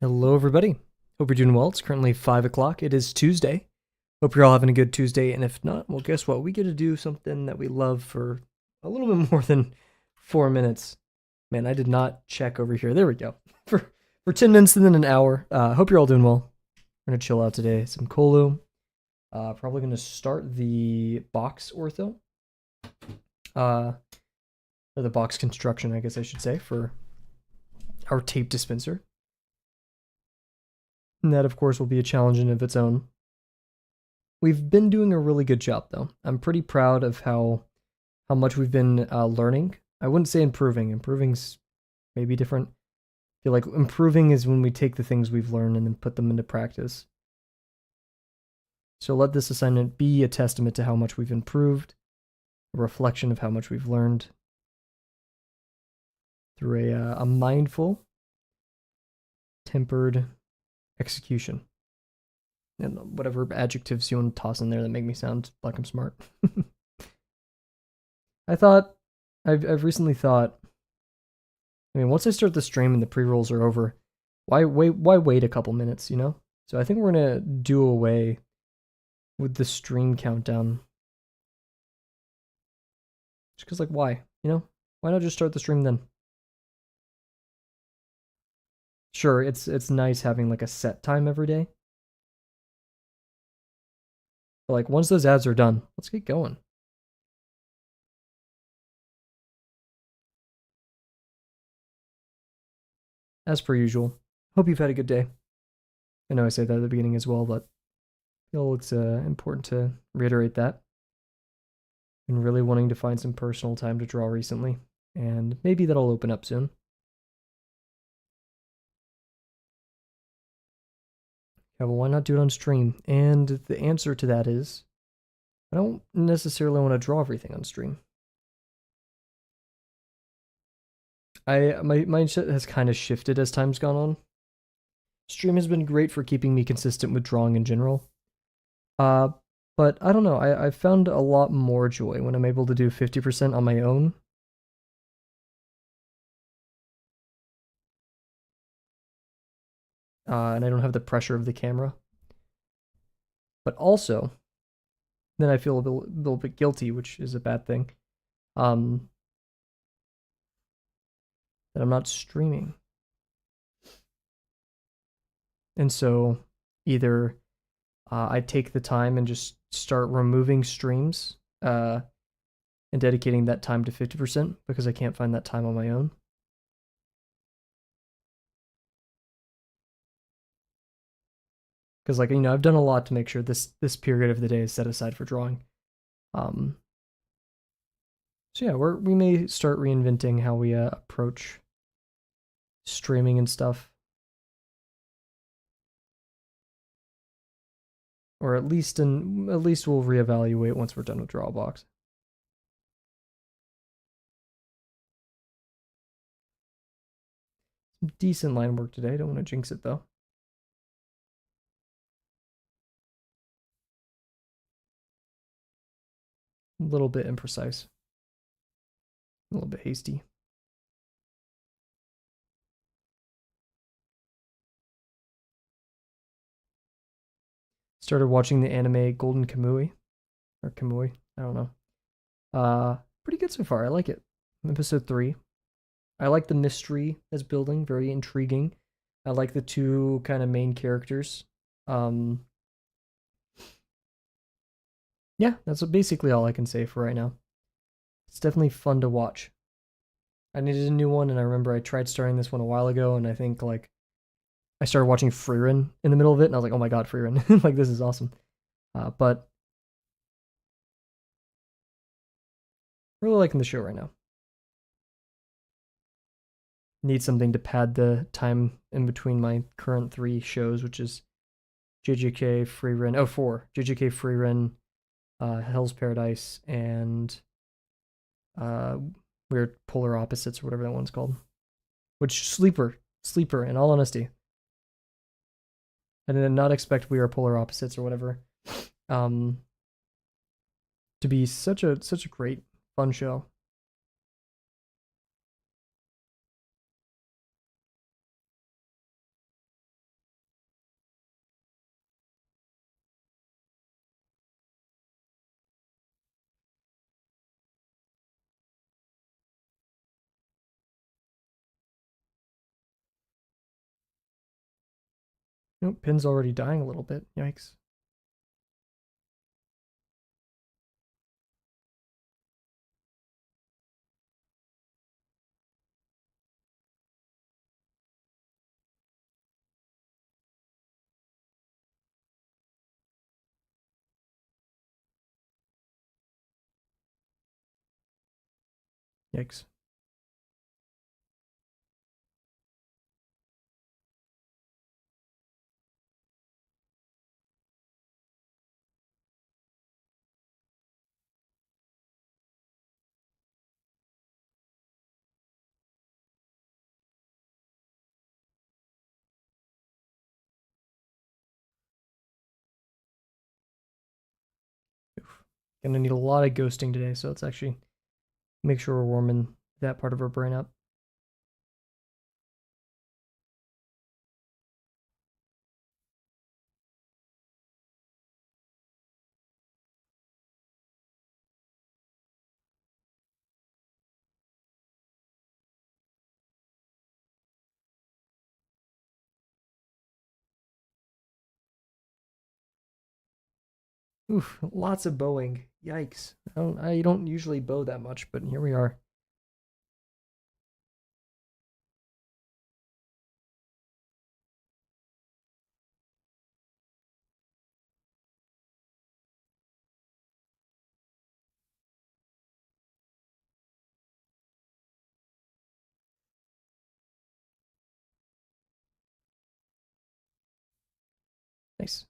Hello, everybody. Hope you're doing well. It's currently 5 o'clock. It is Tuesday. Hope you're all having a good Tuesday. And if not, well, guess what? We get to do something that we love for a little bit more than 4 minutes. Man, I did not check over here. There we go. For 10 minutes and then an hour. Hope you're all doing well. We're going to chill out today. Some Kolu. Probably going to start the box ortho. Or the box construction, I guess I should say, for our tape dispenser. And that, of course, will be a challenge in of its own. We've been doing a really good job, though. I'm pretty proud of how much we've been learning. I wouldn't say improving. Improving's maybe different. I feel like improving is when we take the things we've learned and then put them into practice. So let this assignment be a testament to how much we've improved, a reflection of how much we've learned through a mindful, tempered execution. And whatever adjectives you want to toss in there that make me sound like I'm smart. I've recently thought, I mean, once I start the stream and the pre-rolls are over, why wait a couple minutes, you know? So I think we're gonna do away with the stream countdown. Just because, like, why? You know? Why not just start the stream then? Sure, it's nice having like a set time every day. But like once those ads are done, let's get going. As per usual. Hope you've had a good day. I know I say that at the beginning as well, but I feel it's important to reiterate that. Been really wanting to find some personal time to draw recently, and maybe that'll open up soon. Yeah, well, why not do it on stream? And the answer to that is, I don't necessarily want to draw everything on stream. My mindset has kind of shifted as time's gone on. Stream has been great for keeping me consistent with drawing in general. But I don't know, I found a lot more joy when I'm able to do 50% on my own. And I don't have the pressure of the camera. But also, then I feel a little bit guilty, which is a bad thing. That I'm not streaming. And so either I take the time and just start removing streams and dedicating that time to 50% because I can't find that time on my own. Because, like, you know, I've done a lot to make sure this period of the day is set aside for drawing. So yeah, we may start reinventing how we approach streaming and stuff. Or at least we'll reevaluate once we're done with Drawbox. Some decent line work today. Don't want to jinx it though. A little bit imprecise. A little bit hasty. Started watching the anime Golden Kamui. Or Kamui. I don't know. Pretty good so far. I like it. Episode 3. I like the mystery that's building. Very intriguing. I like the two kind of main characters. Yeah, that's basically all I can say for right now. It's definitely fun to watch. I needed a new one, and I remember I tried starting this one a while ago, and I think like I started watching Freerun in the middle of it, and I was like, oh my god, Freerun. Like, this is awesome. But really liking the show right now. Need something to pad the time in between my current 3 shows, which is JJK, Freerun, 4, JJK, Freerun, Hell's Paradise, and Weird Polar Opposites, or whatever that one's called. Which, Sleeper, in all honesty. I did not expect We Are Polar Opposites or whatever to be such a great fun show. Nope, pin's already dying a little bit. Yikes. Yikes. Oof. Gonna need a lot of ghosting today, so let's actually make sure we're warming that part of our brain up. Oof, lots of bowing. Yikes. I don't usually bow that much, but here we are. Nice.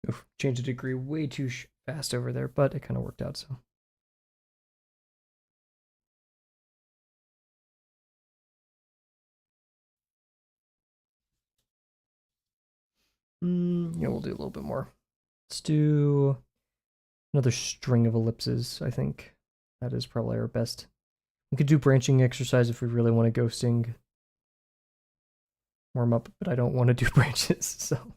Oof, changed the degree way too fast over there, but it kind of worked out, so. Yeah, we'll do a little bit more. Let's do another string of ellipses, I think. That is probably our best. We could do branching exercise if we really want to ghosting warm up, but I don't want to do branches, so.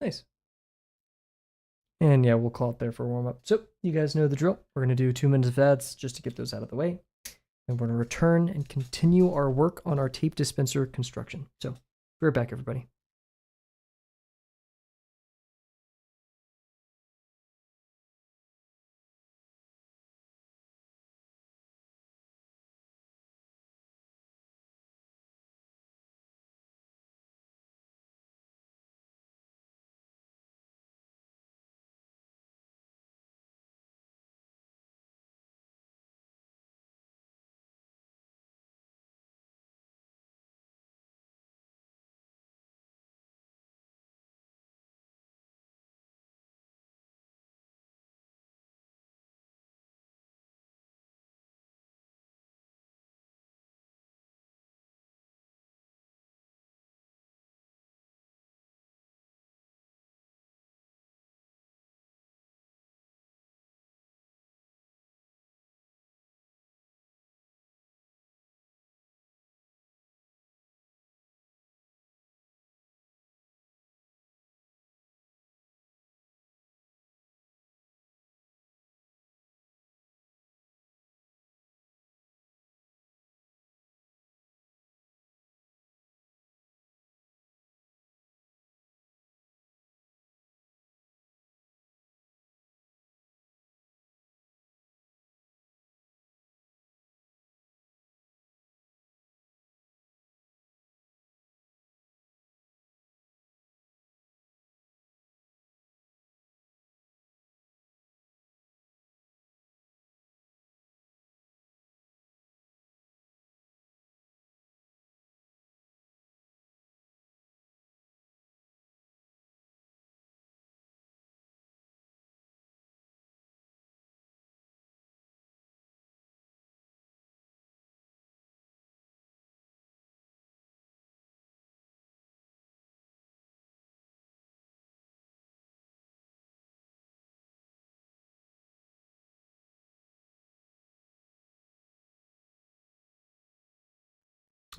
Nice. And yeah, we'll call it there for warm up. So you guys know the drill. We're going to do 2 minutes of ads just to get those out of the way. And we're going to return and continue our work on our tape dispenser construction. So be right back, everybody.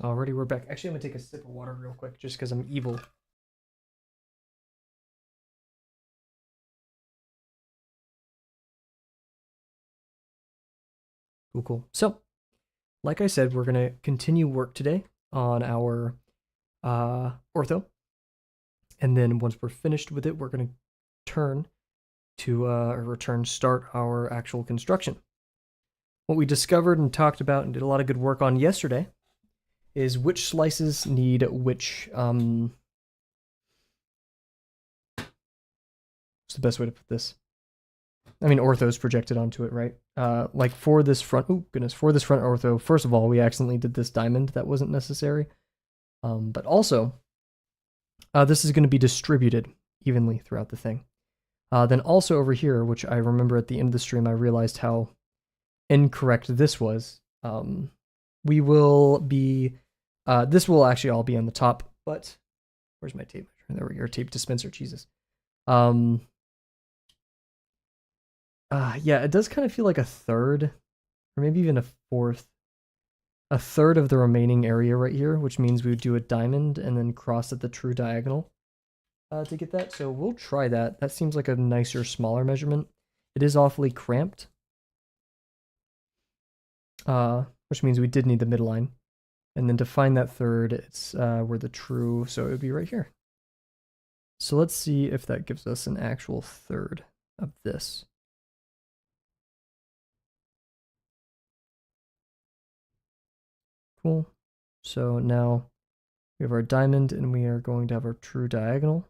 Alrighty, we're back. Actually, I'm gonna take a sip of water real quick, just because I'm evil. Cool, cool. So, like I said, we're gonna continue work today on our ortho, and then once we're finished with it, we're gonna turn to start our actual construction. What we discovered and talked about and did a lot of good work on yesterday is which slices need which what's the best way to put this? I mean, ortho's projected onto it, right? Like for this front, oh goodness, for this front ortho, first of all, we accidentally did this diamond that wasn't necessary. But also, this is going to be distributed evenly throughout the thing. Then also over here, which I remember at the end of the stream, I realized how incorrect this was. We will be, this will actually all be on the top, but where's my tape? There we go, tape dispenser, Jesus. Yeah, it does kind of feel like a third, or maybe even a fourth, a third of the remaining area right here, which means we would do a diamond and then cross at the true diagonal to get that. So we'll try that. That seems like a nicer, smaller measurement. It is awfully cramped, which means we did need the midline. And then to find that third, it's where the true, so it would be right here. So let's see if that gives us an actual third of this. Cool. So now we have our diamond and we are going to have our true diagonal,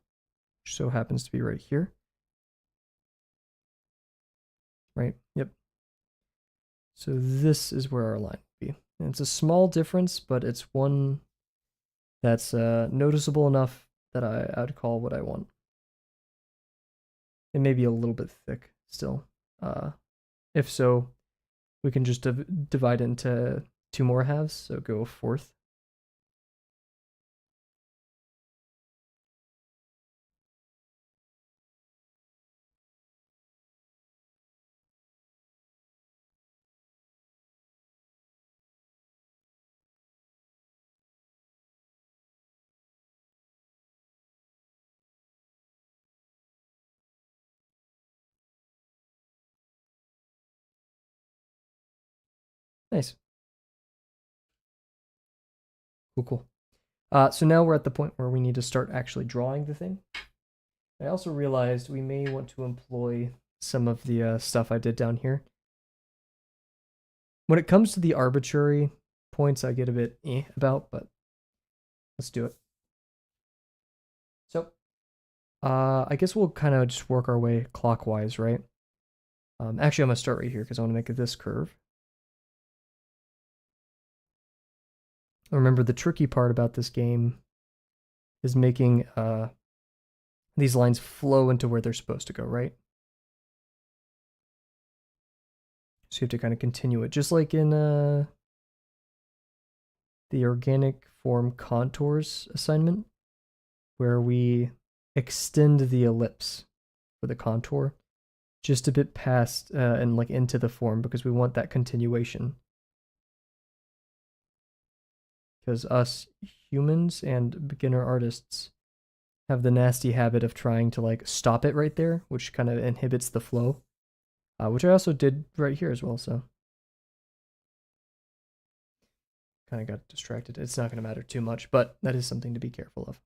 which so happens to be right here. Right? Yep. So this is where our line would be. And it's a small difference, but it's one that's noticeable enough that I'd call what I want. It may be a little bit thick still. If so, we can just divide into two more halves, so go a fourth. Nice. Cool, cool. So now we're at the point where we need to start actually drawing the thing. I also realized we may want to employ some of the stuff I did down here. When it comes to the arbitrary points, I get a bit about, but let's do it. So, I guess we'll kind of just work our way clockwise, right? Actually, I'm going to start right here because I want to make this curve. Remember, the tricky part about this game is making these lines flow into where they're supposed to go, right? So you have to kind of continue it, just like in the organic form contours assignment, where we extend the ellipse for the contour just a bit past and like into the form because we want that continuation. Because us humans and beginner artists have the nasty habit of trying to like stop it right there, which kind of inhibits the flow, which I also did right here as well, so kind of got distracted. It's not going to matter too much, but that is something to be careful of.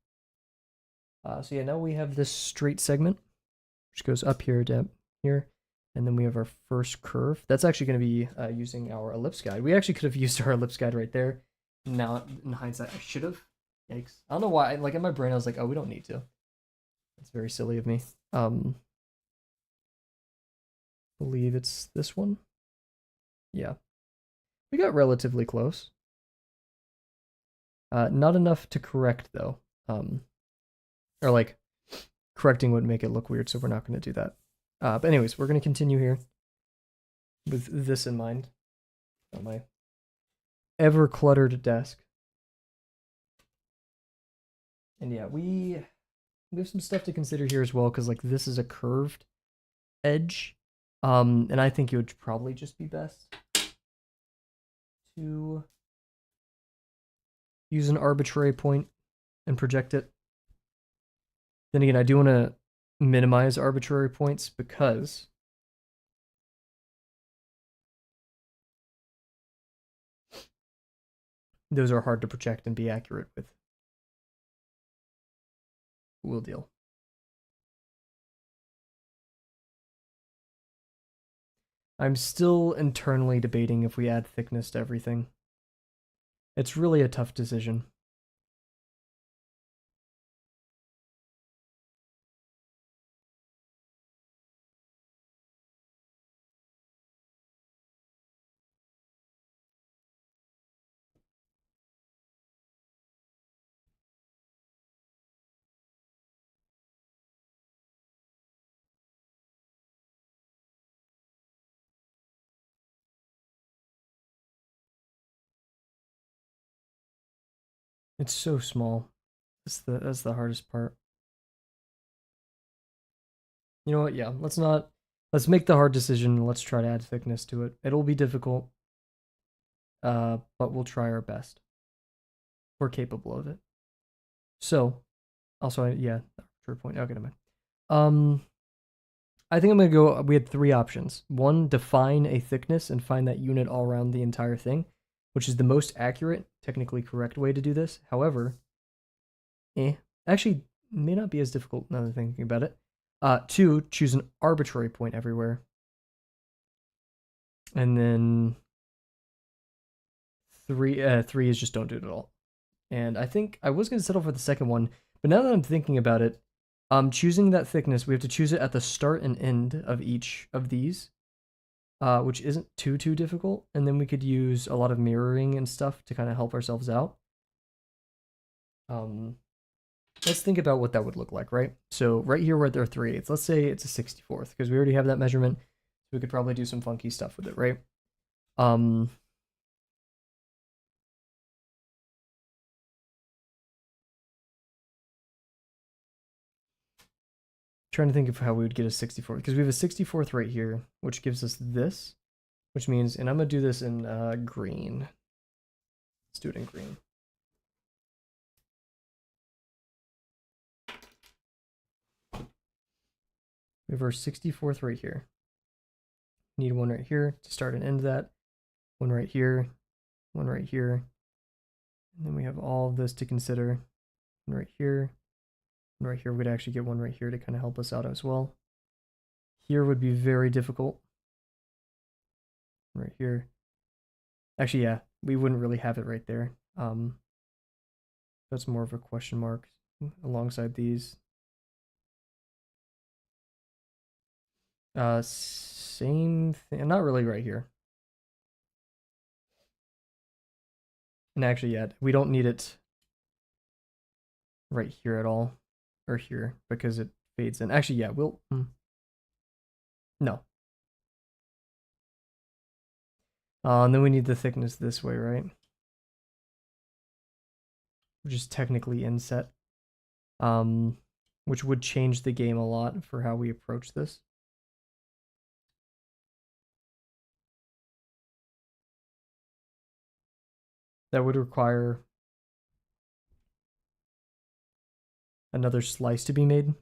So yeah, now we have this straight segment, which goes up here to here, and then we have our first curve. That's actually going to be using our ellipse guide. We actually could have used our ellipse guide right there. Now, in hindsight, I should have. Yikes. I don't know why. Like, in my brain, I was like, oh, we don't need to. That's very silly of me. Believe it's this one. Yeah. We got relatively close. Not enough to correct, though. Or, like, correcting would make it look weird, so we're not going to do that. But anyways, we're going to continue here with this in mind on my ever cluttered desk. And yeah, we have some stuff to consider here as well, because like this is a curved edge. And I think it would probably just be best to use an arbitrary point and project it. Then again, I do want to minimize arbitrary points because those are hard to project and be accurate with. We'll deal. I'm still internally debating if we add thickness to everything. It's really a tough decision. It's so small. That's the hardest part. You know what? Yeah, let's make the hard decision. Let's try to add thickness to it. It'll be difficult, but we'll try our best. We're capable of it. So, also, yeah, arbitrary point. Okay, never mind. I think I'm gonna go. We had three options. One, define a thickness and find that unit all around the entire thing, which is the most accurate, technically correct way to do this. However, actually may not be as difficult now that I'm thinking about it. Two, choose an arbitrary point everywhere. And then three is just don't do it at all. And I think I was going to settle for the second one, but now that I'm thinking about it, choosing that thickness, we have to choose it at the start and end of each of these, which isn't too difficult. And then we could use a lot of mirroring and stuff to kind of help ourselves out. Let's think about what that would look like, right? So right here we're at their 3/8. Let's say it's a 64th because we already have that measurement. So we could probably do some funky stuff with it, right? Trying to think of how we would get a 64th because we have a 64th right here, which gives us this, which means, and I'm gonna do this in green. Let's do it in green. We have our 64th right here. Need one right here to start and end that. One right here, one right here. And then we have all of this to consider. One right here, one right here. We would actually get one right here to kind of help us out as well. Here would be very difficult. Right here. Actually, yeah, we wouldn't really have it right there. That's more of a question mark alongside these. Same thing. Not really right here. And actually, yeah, we don't need it right here at all. Or here, because it fades in. Actually, yeah, we'll... No. And then we need the thickness this way, right? Which is technically inset. Which would change the game a lot for how we approach this. That would require another slice to be made.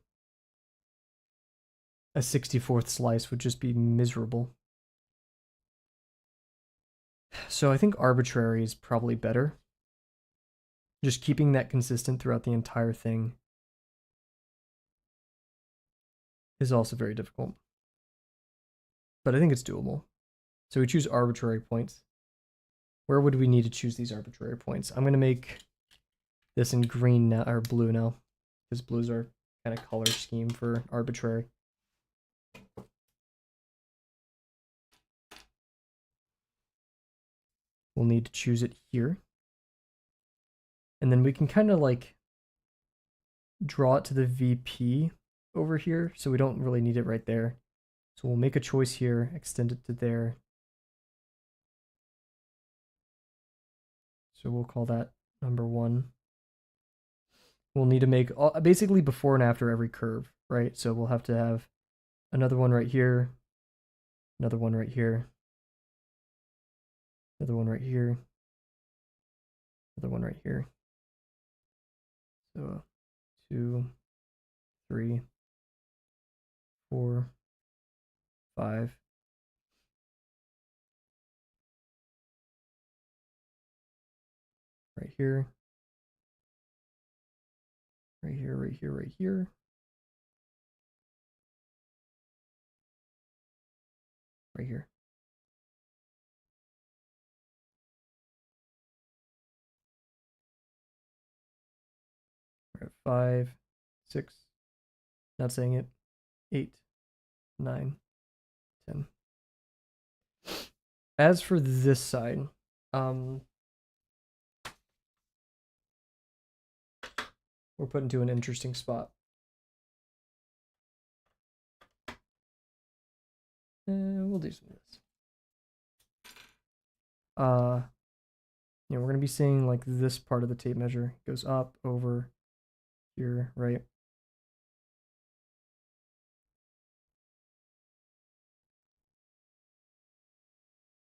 A 64th slice would just be miserable. So I think arbitrary is probably better. Just keeping that consistent throughout the entire thing is also very difficult. But I think it's doable. So we choose arbitrary points. Where would we need to choose these arbitrary points? I'm going to make this in green now, or blue now, because blues are kind of color scheme for arbitrary. We'll need to choose it here. And then we can kind of like draw it to the VP over here, so we don't really need it right there. So we'll make a choice here, extend it to there. So we'll call that number 1. We'll need to make basically before and after every curve, right? So we'll have to have another one right here, another one right here, another one right here, Another one right here. So 2, 3, 4, 5. Right here. Right here, right here, right here. Right here. We're at 5, 6, not saying it, 8, 9, 10. As for this side, we're put into an interesting spot. We'll do some of this. We're gonna be seeing like this part of the tape measure goes up over here, right?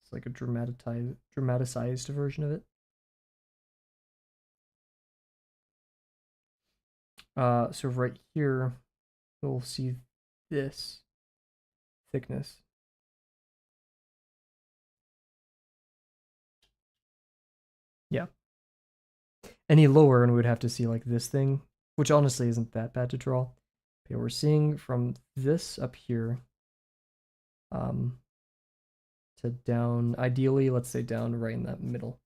It's like a dramatized version of it. So right here, you'll see this thickness. Yeah. Any lower, and we would have to see like this thing, which honestly isn't that bad to draw. Okay, we're seeing from this up here, to down, ideally, let's say down right in that middle.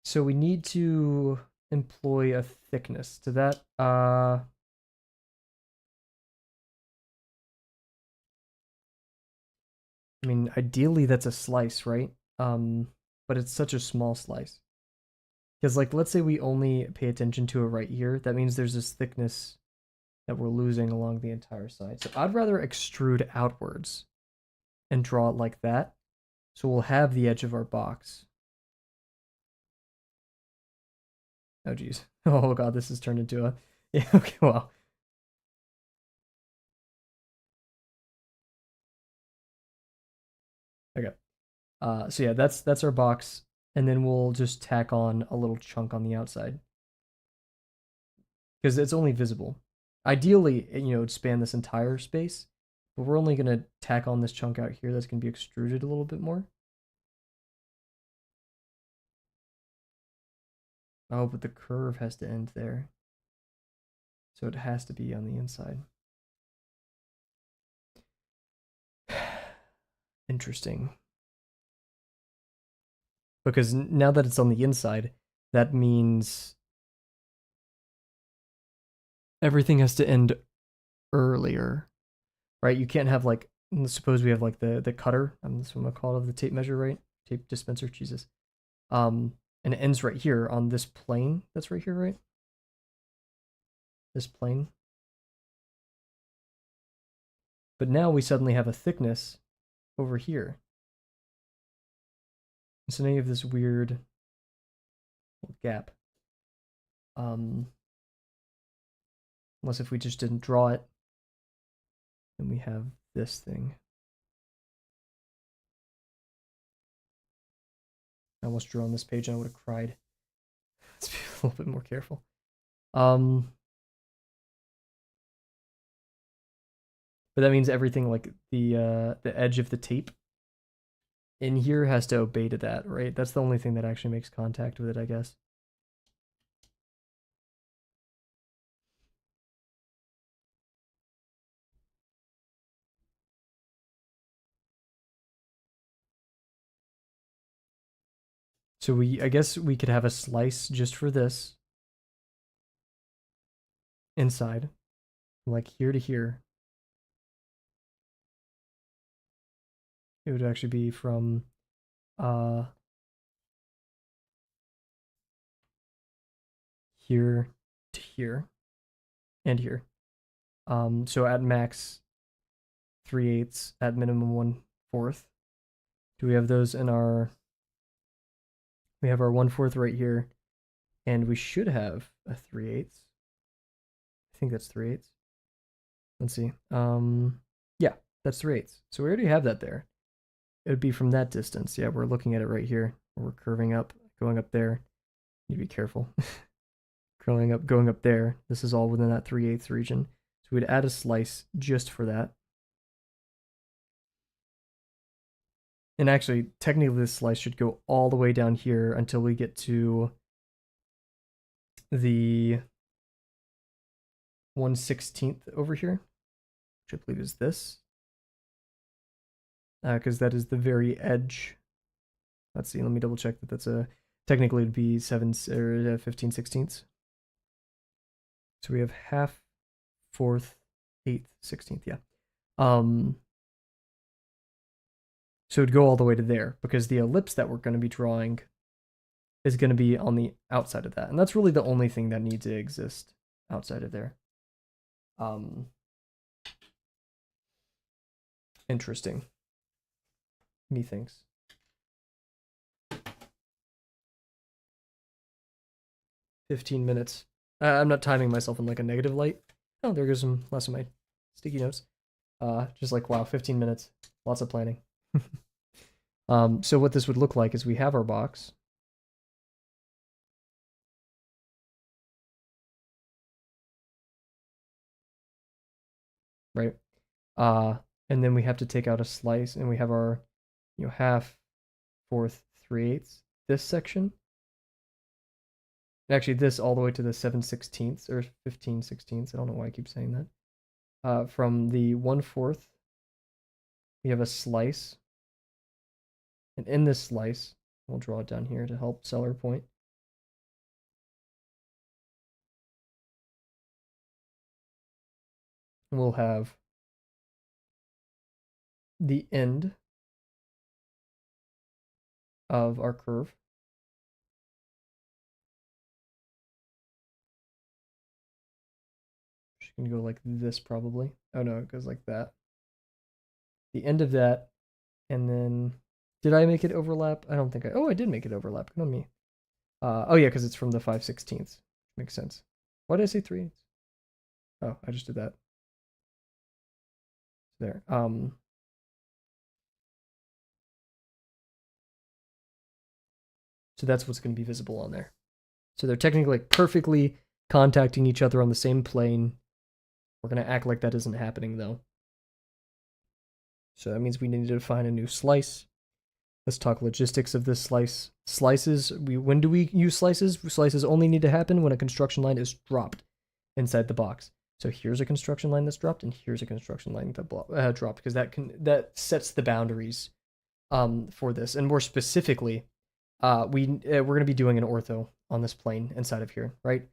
So we need to employ a thickness to that. I mean, ideally that's a slice, right? But it's such a small slice. Because like, let's say we only pay attention to it right here. That means there's this thickness that we're losing along the entire side. So I'd rather extrude outwards and draw it like that. So we'll have the edge of our box. Oh geez. Oh god, this has turned into a yeah, okay, well. Okay. So yeah, that's our box, and then we'll just tack on a little chunk on the outside. Because it's only visible. Ideally, it'd span this entire space, but we're only gonna tack on this chunk out here that's gonna be extruded a little bit more. Oh, but the curve has to end there. So it has to be on the inside. Interesting. Because now that it's on the inside, that means everything has to end earlier, right? You can't have like, suppose we have like the cutter, that's what I'm gonna call it, the tape measure, right? Tape dispenser, Jesus. And it ends right here on this plane that's right here, right? This plane. But now we suddenly have a thickness over here. So now you have this weird gap. Unless if we just didn't draw it, then we have this thing. I almost drew on this page and I would have cried. Let's be a little bit more careful. But that means everything like the edge of the tape in here has to obey to that, right? That's the only thing that actually makes contact with it, I guess. So I guess we could have a slice just for this inside, like here to here. It would actually be from here to here and here. So at max 3/8, at minimum 1/4. Do we have those in our? We have our 1/4 right here, and we should have a 3/8. I think that's 3/8. Let's see. Yeah, that's 3/8. So we already have that there. It would be from that distance. Yeah, we're looking at it right here. We're curving up going up there. You be careful. going up there. This is all within that 3/8 region. So we'd add a slice just for that. And actually, technically this slice should go all the way down here until we get to the 1/16th over here, which I believe is this. Because that is the very edge. Let's see, let me double check that that's a, technically it'd be 7 or 15/16. So we have half, fourth, eighth, 16th, yeah. So it'd go all the way to there because the ellipse that we're going to be drawing is going to be on the outside of that. And that's really the only thing that needs to exist outside of there. Interesting. Methinks. $15. I'm not timing myself in like a negative light. Oh, there goes some less of my sticky notes. Just like, wow, 15 minutes. Lots of planning. So what this would look like is we have our box. Right? And then we have to take out a slice, and we have our, half, fourth, 3/8 this section. Actually, this all the way to the 7/16 or 15/16. I don't know why I keep saying that. From the 1/4, we have a slice. And in this slice, we'll draw it down here to help seller point. We'll have the end of our curve. Just gonna go like this probably. Oh no, it goes like that. The end of that, and then did I make it overlap? I don't think I did make it overlap. Good on me. Oh yeah, because it's from the 5/16. Makes sense. Why did I say 3/8? Oh, I just did that. There. So that's what's going to be visible on there. So they're technically like perfectly contacting each other on the same plane. We're going to act like that isn't happening though. So that means we need to define a new slice. Let's talk logistics of this slice. Slices, when do we use slices? Slices only need to happen when a construction line is dropped inside the box. So here's a construction line that's dropped, and here's a construction line that dropped, because that sets the boundaries for this. And more specifically, we're going to be doing an ortho on this plane inside of here, right?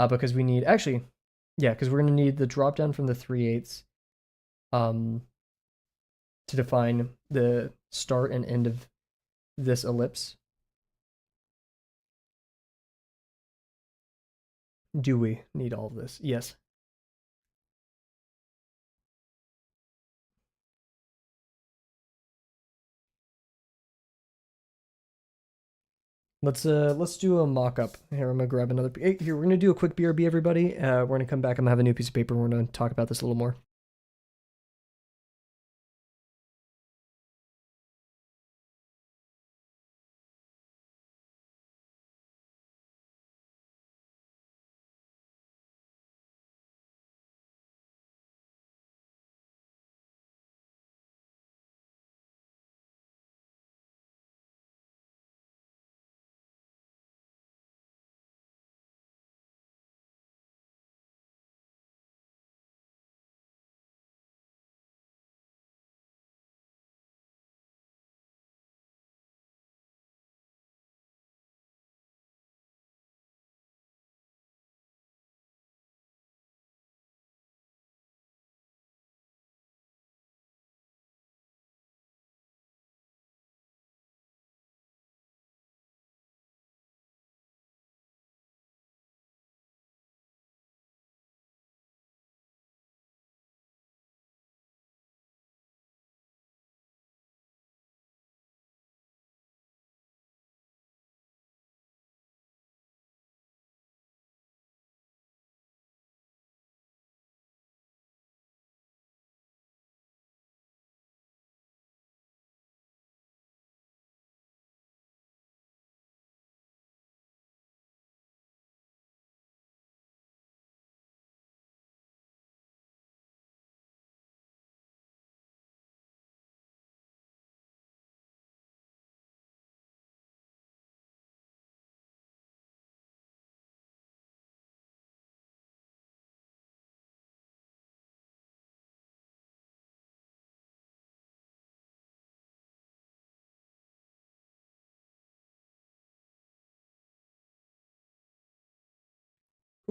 Because we need, actually, yeah, because we're going to need the drop down from the 3/8 to define the start and end of this ellipse. Do we need all of this? Yes. Let's do a mock-up. Here, I'm gonna grab another. Here, we're gonna do a quick BRB, everybody. We're gonna come back. I'm gonna have a new piece of paper. And we're gonna talk about this a little more.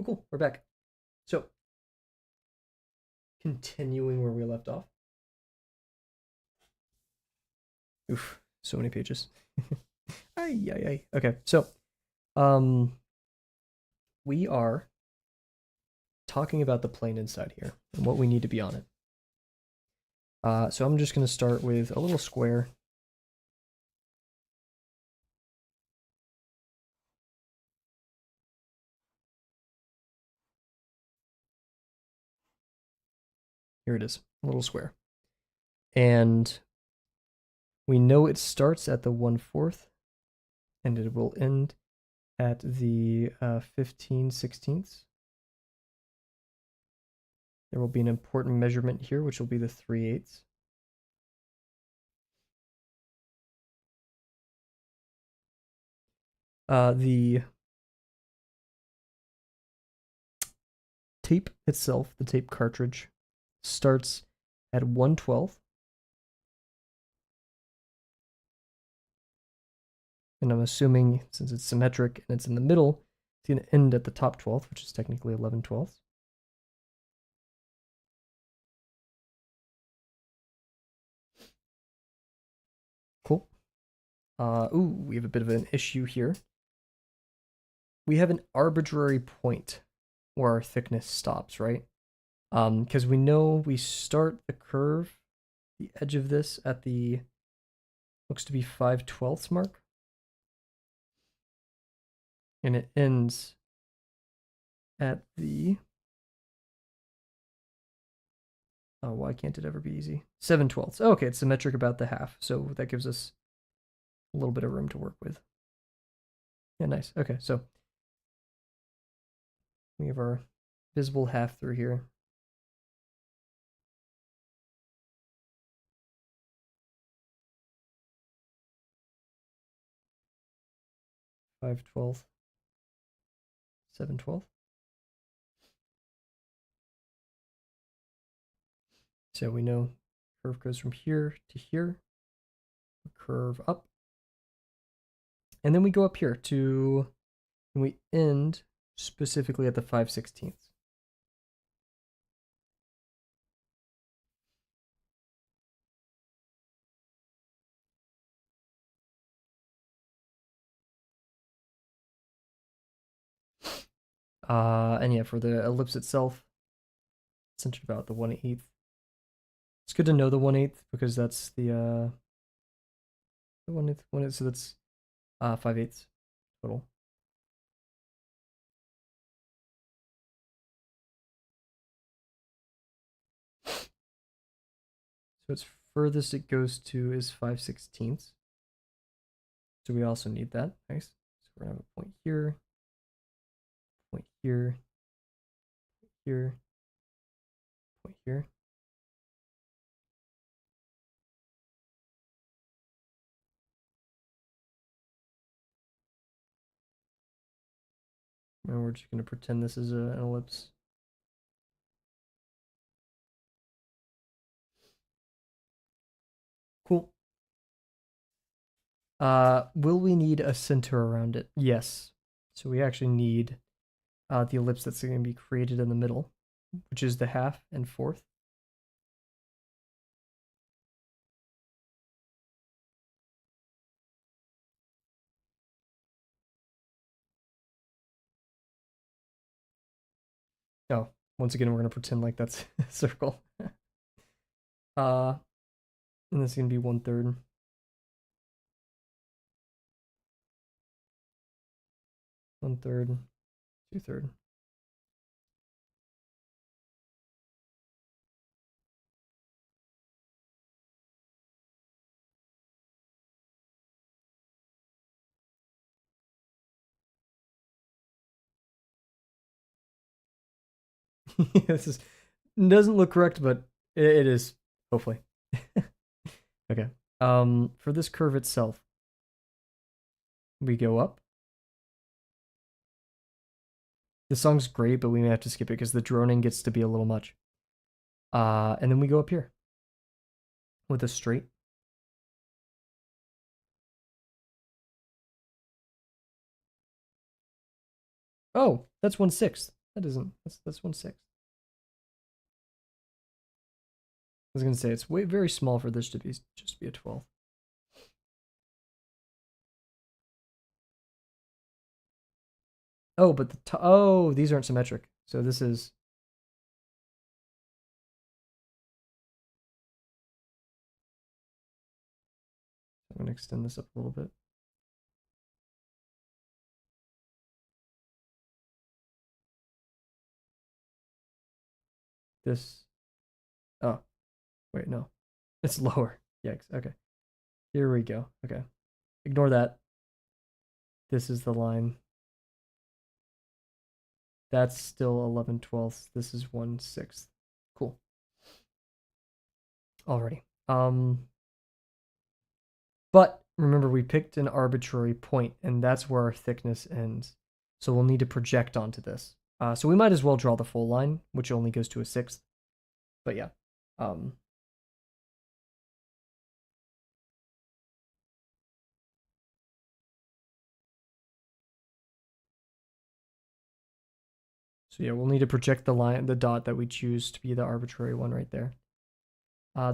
Cool. We're back. So, continuing where we left off. Oof, so many pages. Ay, ay, ay. Okay, so, um, we are talking about the plane inside here and what we need to be on it. So I'm just going to start with a little square. Here it is, a little square. And we know it starts at the 1/4 and it will end at the 15/16. There will be an important measurement here, which will be the 3/8. The tape itself, the tape cartridge, starts at 1/12. And I'm assuming, since it's symmetric and it's in the middle, it's going to end at the top 12th, which is technically 11/12. Cool. We have a bit of an issue here. We have an arbitrary point where our thickness stops, right? Because we know we start the curve, the edge of this at the, looks to be 5/12 mark. And it ends at the, oh, why can't it ever be easy? 7/12. Oh, okay, it's symmetric about the half, so that gives us a little bit of room to work with. Yeah, nice. Okay, so we have our visible half through here. Five twelfth, 7/12. So we know curve goes from here to here, curve up, and then we go up here to, and we end specifically at the 5/16. And yeah, for the ellipse itself, it's centered about the 1/8. It's good to know the 1/8 because that's the 1/8, so that's 5/8 total. So its furthest it goes to is 5/16. So we also need that. Nice. So we're gonna have a point here, point here, here, point here. And we're just gonna pretend this is an ellipse. Cool. Will we need a center around it? Yes. So we actually need the ellipse that's going to be created in the middle, which is the 1/2 and 1/4. Oh, once again, we're going to pretend like that's a circle. And this is going to be 1/3. 1/3, 2/3. This is, doesn't look correct, but it is, hopefully. Okay. For this curve itself, we go up. The song's great, but we may have to skip it because the droning gets to be a little much. And then we go up here with a straight. Oh, that's 1/6. That isn't. That's 1/6. I was gonna say it's very small for this to be just be a 12th. Oh, but these aren't symmetric. So this is. I'm gonna extend this up a little bit. This. Oh, wait, no, it's lower. Yikes. Okay, here we go. Okay, ignore that. This is the line. That's still 11/12. This is 1/6. Cool. Alrighty. But remember, we picked an arbitrary point, and that's where our thickness ends. So we'll need to project onto this. So we might as well draw the full line, which only goes to a 1/6. But yeah. So yeah, we'll need to project the dot that we choose to be the arbitrary one right there.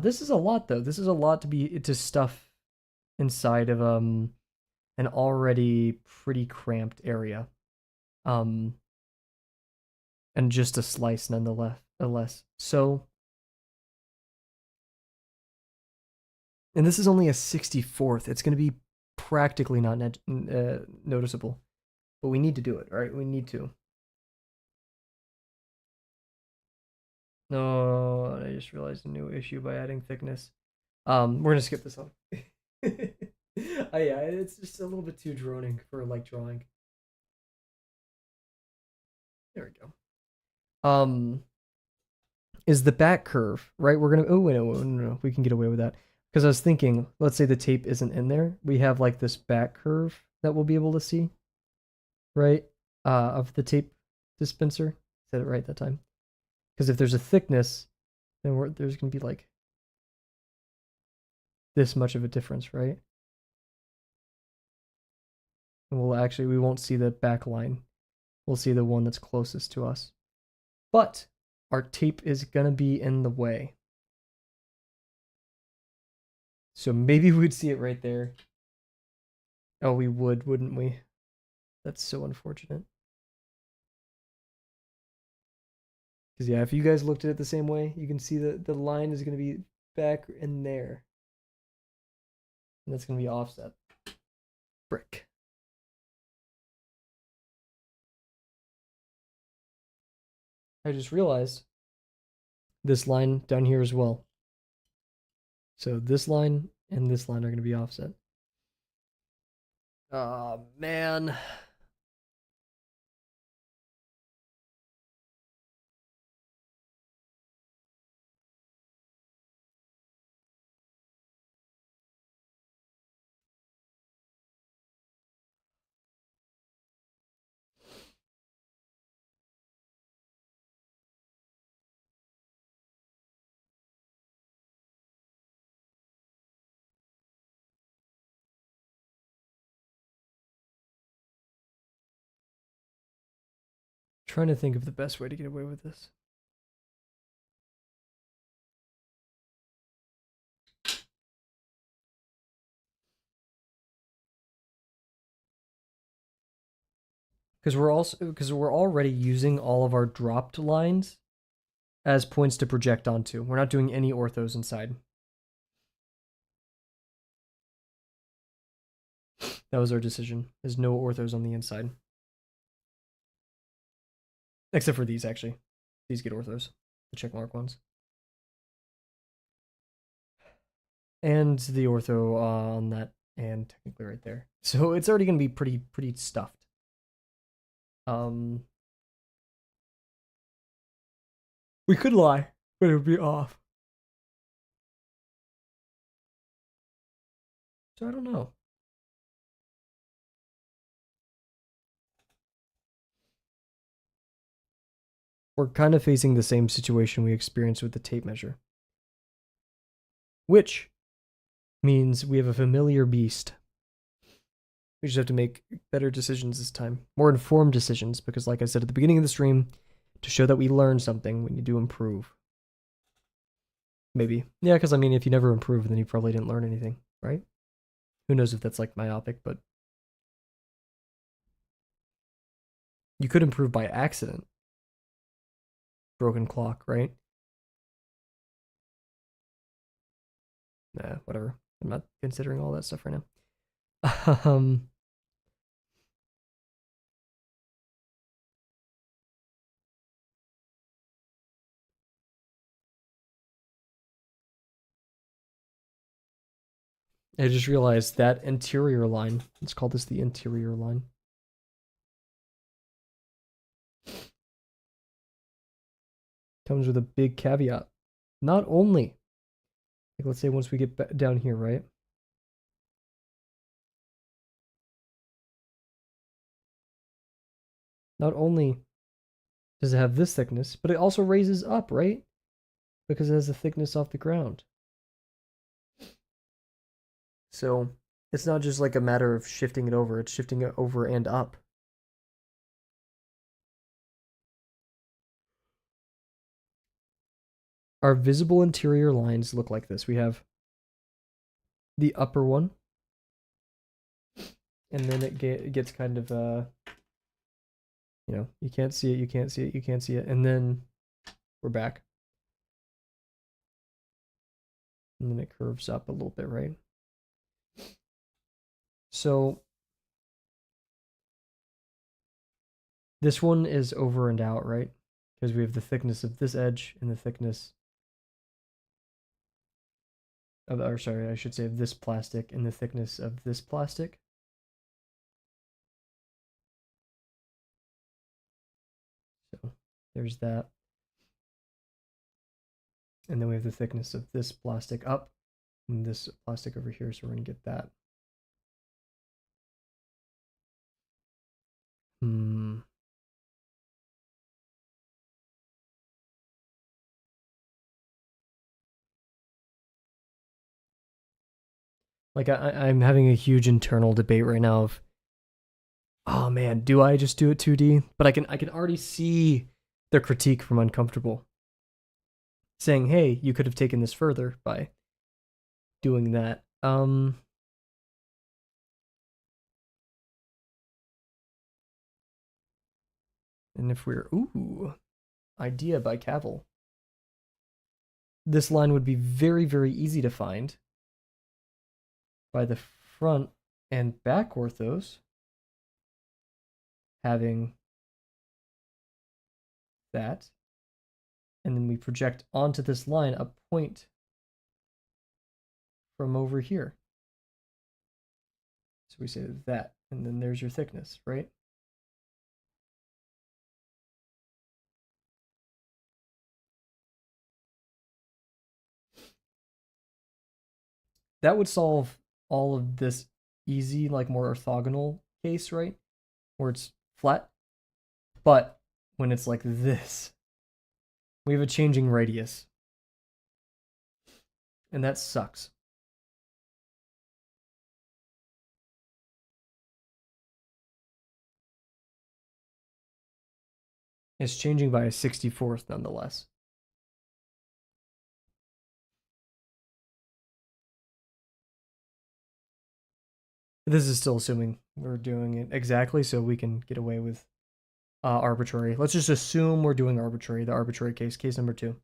This is a lot though. This is a lot to stuff inside of an already pretty cramped area. And just a slice nonetheless. So, and this is only a 64th. It's going to be practically not noticeable, but we need to do it, right? We need to. No, I just realized a new issue by adding thickness. We're gonna skip this one. Yeah, it's just a little bit too droning for like drawing. There we go. Is the back curve, right? We're gonna. Oh wait, no, we can get away with that because I was thinking, let's say the tape isn't in there, we have like this back curve that we'll be able to see, right? Of the tape dispenser. Said it right that time. Because if there's a thickness, then there's gonna be like this much of a difference, right? And we won't see the back line. We'll see the one that's closest to us. But our tape is gonna be in the way. So maybe we'd see it right there. Oh, we would, wouldn't we? That's so unfortunate. Because yeah, if you guys looked at it the same way, you can see that the line is gonna be back in there. And that's gonna be offset. Brick. I just realized this line down here as well. So this line and this line are going to be offset. Oh, man. Trying to think of the best way to get away with this. Because we're already using all of our dropped lines as points to project onto. We're not doing any orthos inside. That was our decision. There's no orthos on the inside. Except for these, actually. These get orthos. The checkmark ones. And the ortho on that, and technically right there. So it's already going to be pretty stuffed. We could lie, but it would be off. So I don't know. We're kind of facing the same situation we experienced with the tape measure. Which means we have a familiar beast. We just have to make better decisions this time. More informed decisions, because like I said at the beginning of the stream, To show that we learned something, we need to improve. Maybe. Yeah, because I mean, if you never improve, then you probably didn't learn anything, right? Who knows if that's like myopic, but you could improve by accident. Broken clock, right? Nah, whatever. I'm not considering all that stuff right now. I just realized that interior line. Let's call this the interior line. Comes with a big caveat. Not only, like let's say once we get down here, right? Not only does it have this thickness, but it also raises up, right? Because it has the thickness off the ground. So it's not just like a matter of shifting it over, it's shifting it over and up. Our visible interior lines look like this. We have the upper one, and then it gets kind of, you can't see it, you can't see it, you can't see it, and then we're back. And then it curves up a little bit, right? So this one is over and out, right? Because we have the thickness of this edge and the thickness of, or sorry, I should say of this plastic and the thickness of this plastic. So there's that. And then we have the thickness of this plastic up and this plastic over here. So we're going to get that. Like I'm having a huge internal debate right now of, oh man, do I just do it 2D? But I can already see the critique from Uncomfortable saying, hey, you could have taken this further by doing that. And if we're, ooh, idea by Kavel. This line would be very, very easy to find by the front and back orthos having that. And then we project onto this line a point from over here. So we say that, and then there's your thickness, right? That would solve all of this easy, like more orthogonal case, right? Where it's flat. But when it's like this, we have a changing radius. And that sucks. It's changing by a 64th nonetheless. This is still assuming we're doing it exactly so we can get away with arbitrary. Let's just assume we're doing arbitrary, the arbitrary case number 2.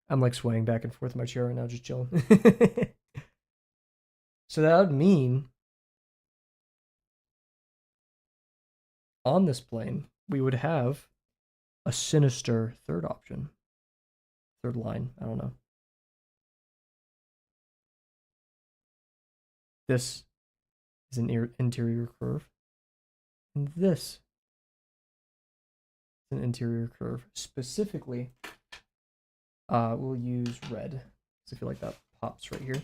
I'm like swaying back and forth in my chair right now, just chilling. So that would mean on this plane, we would have a sinister third option. Third line, I don't know. This is an interior curve. And this is an interior curve. Specifically, we'll use red. So I feel like that pops right here.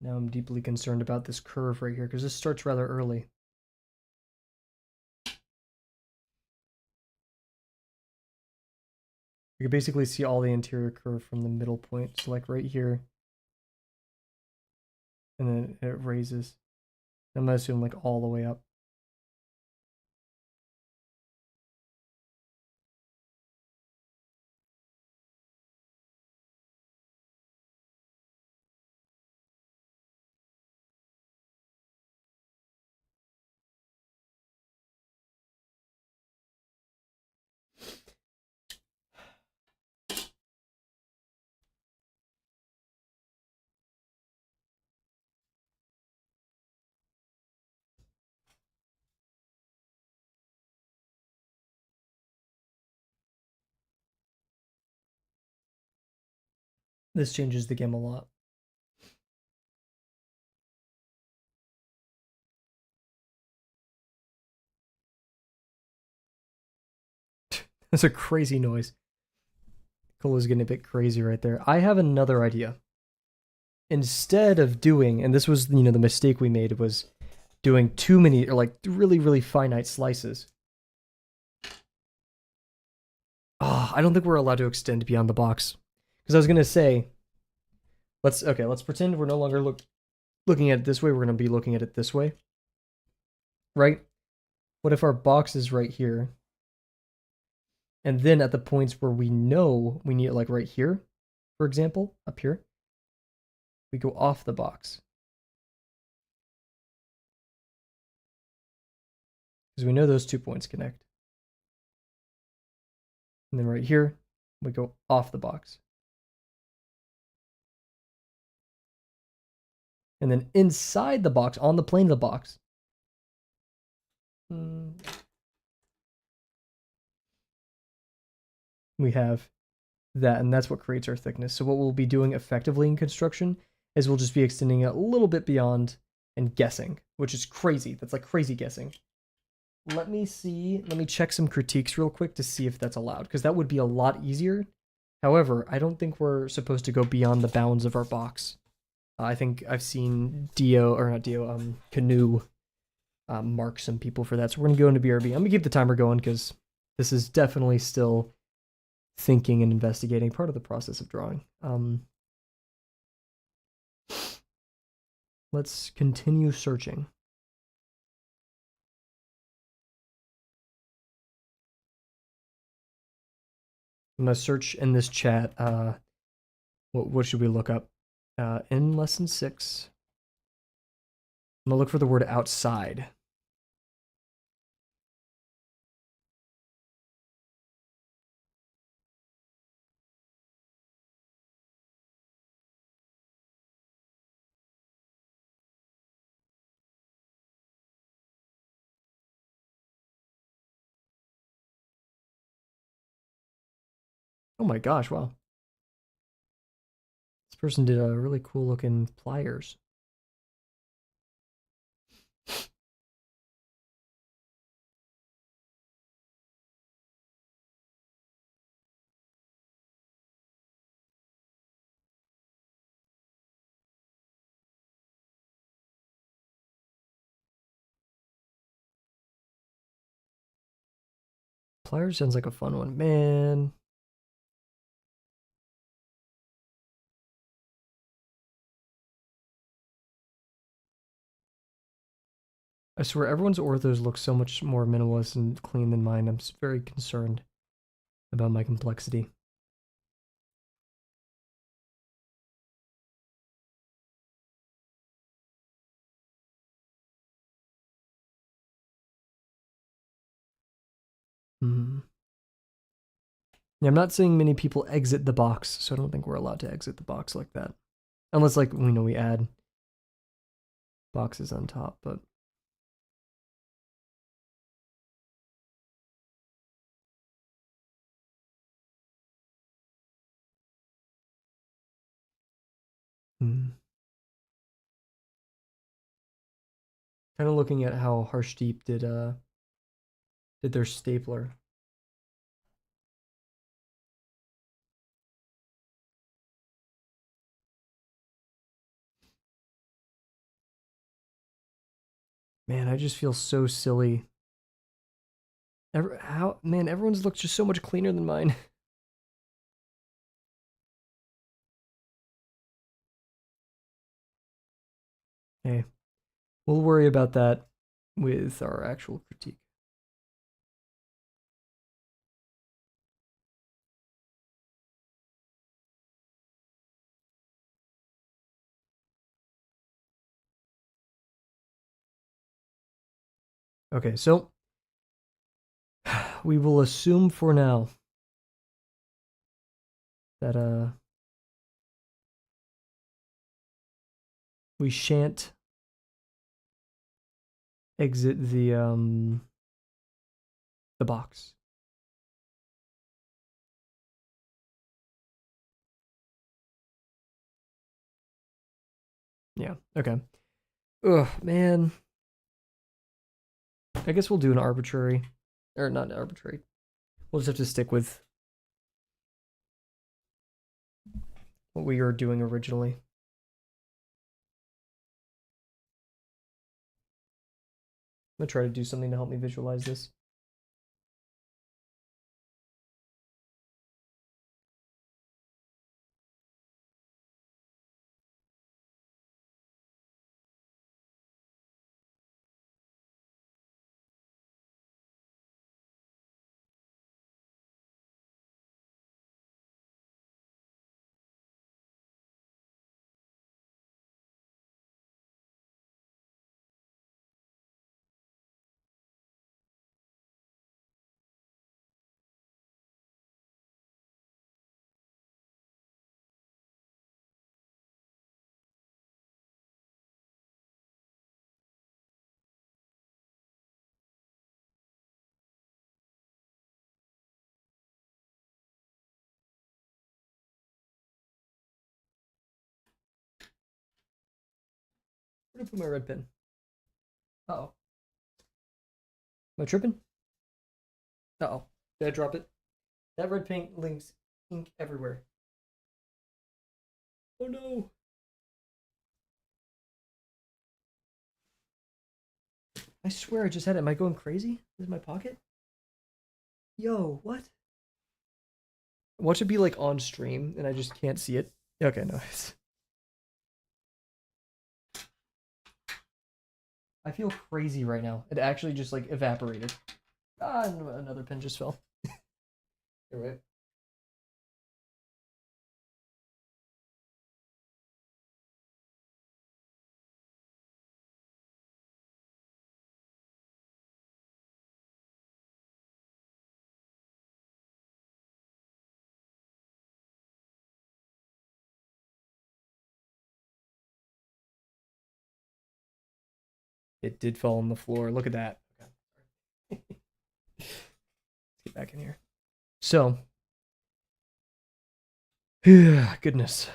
Now I'm deeply concerned about this curve right here because this starts rather early. You can basically see all the interior curve from the middle point. So like right here. And then it raises. I'm gonna assume like all the way up. This changes the game a lot. That's a crazy noise. Cola's getting a bit crazy right there. I have another idea. Instead of doing, and this was, the mistake we made was doing too many, or like really, really finite slices. I don't think we're allowed to extend beyond the box. Because I was gonna say, let's pretend we're no longer looking at it this way, we're gonna be looking at it this way. Right? What if our box is right here? And then at the points where we know we need it, like right here, for example, up here, we go off the box. Because we know those 2 points connect. And then right here, we go off the box. And then inside the box, on the plane of the box, we have that, and that's what creates our thickness. So what we'll be doing effectively in construction is we'll just be extending it a little bit beyond and guessing, which is crazy. That's like crazy guessing. Let me check some critiques real quick to see if that's allowed, because that would be a lot easier. However, I don't think we're supposed to go beyond the bounds of our box. I think I've seen Canoe mark some people for that. So we're going to go into BRB. I'm going to keep the timer going because this is definitely still thinking and investigating, part of the process of drawing. Let's continue searching. I'm going to search in this chat. What should we look up? In lesson 6, I'm going to look for the word outside. Oh my gosh, wow. This person did a really cool looking pliers. Pliers sounds like a fun one, man. I swear, everyone's orthos look so much more minimalist and clean than mine. I'm very concerned about my complexity. Yeah, I'm not seeing many people exit the box, so I don't think we're allowed to exit the box like that. Unless, like, we add boxes on top, but... Kind of looking at how Harshdeep did their stapler. Man, I just feel so silly. Man, everyone's looks just so much cleaner than mine. Hey, we'll worry about that with our actual critique. Okay, so we will assume for now that we shan't exit the box. Yeah, okay. Ugh, man. I guess we'll do an arbitrary, or not arbitrary. We'll just have to stick with what we were doing originally. I'm gonna try to do something to help me visualize this. Where did I put my red pen? Uh-oh. Am I tripping? Uh-oh. Did I drop it? That red paint links ink everywhere. Oh no. I swear I just had it. Am I going crazy? Is it in my pocket? Yo, what? Watch it be like on stream and I just can't see it. Okay, no. I feel crazy right now. It actually just like evaporated. Ah, another pen just fell. You're right. It did fall on the floor. Look at that. Okay. Let's get back in here. So, goodness.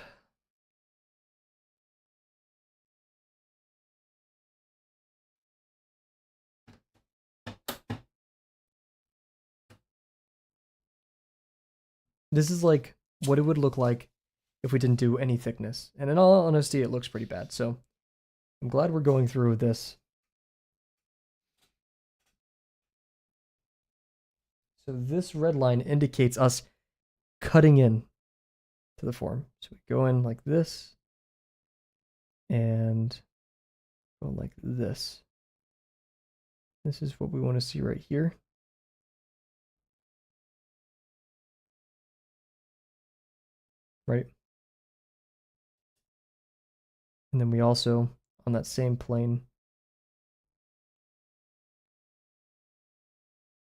This is like what it would look like if we didn't do any thickness. And in all honesty, it looks pretty bad. So I'm glad we're going through with this. So this red line indicates us cutting in to the form. So we go in like this and go like this. This is what we want to see right here. Right? And then we also, on that same plane,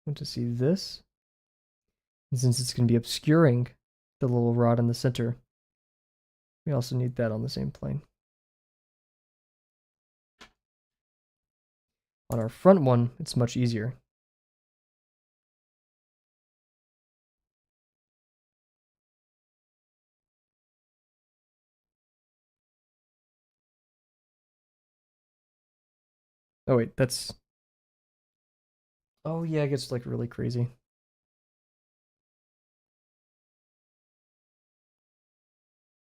want to see this. And since it's going to be obscuring the little rod in the center, we also need that on the same plane. On our front one, it's much easier. Oh wait, that's... Oh yeah, it gets like really crazy.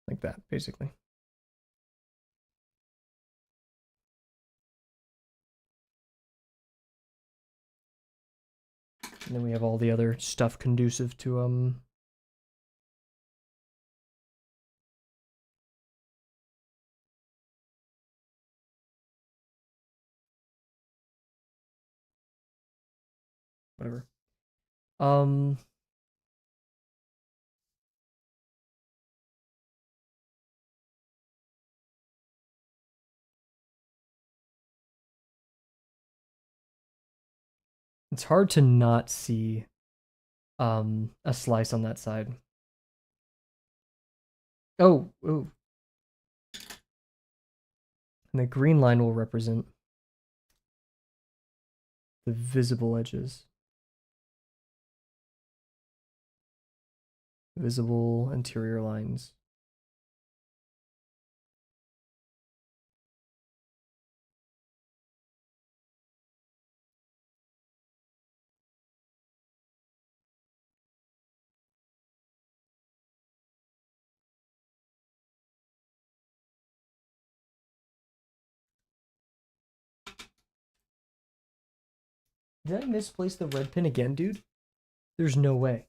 Like that, basically. And then we have all the other stuff conducive to whatever. It's hard to not see a slice on that side. Oh. And the green line will represent the visible edges. Visible interior lines. Did I misplace the red pin again, dude? There's no way.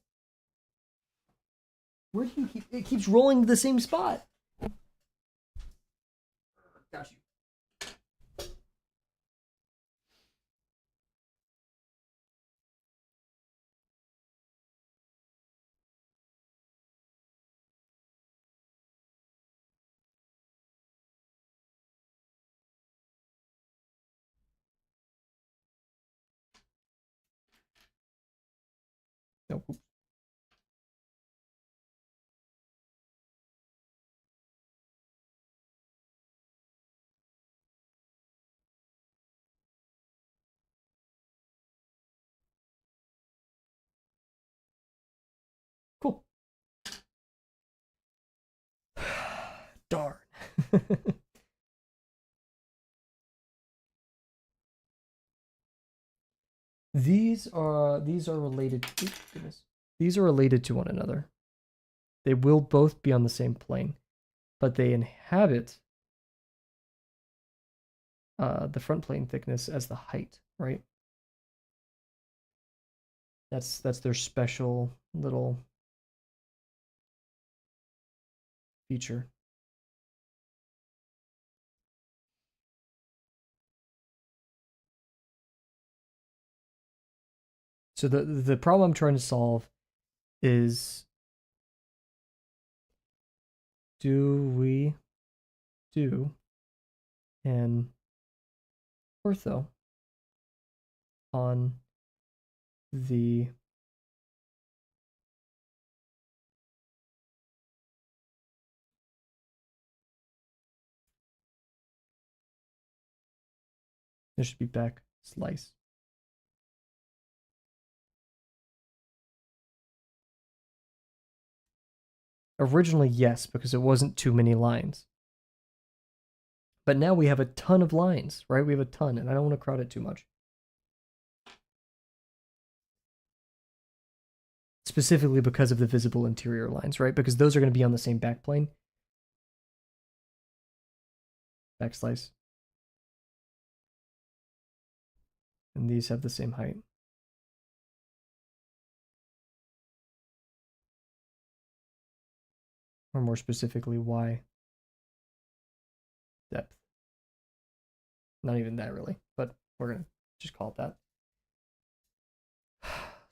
Where do you keep... It keeps rolling to the same spot. Got you. Nope. Cool. Darn. These are related. Oops, goodness. These are related to one another. They will both be on the same plane, but they inhabit the front plane thickness as the height, right? That's their special little feature. So the problem I'm trying to solve is, do we do an ortho on the there should be back slice. Originally, yes, because it wasn't too many lines. But now we have a ton of lines, right? We have a ton, and I don't want to crowd it too much. Specifically because of the visible interior lines, right? Because those are going to be on the same backplane. Back slice. And these have the same height. Or more specifically, Y depth. Not even that really, but we're going to just call it that.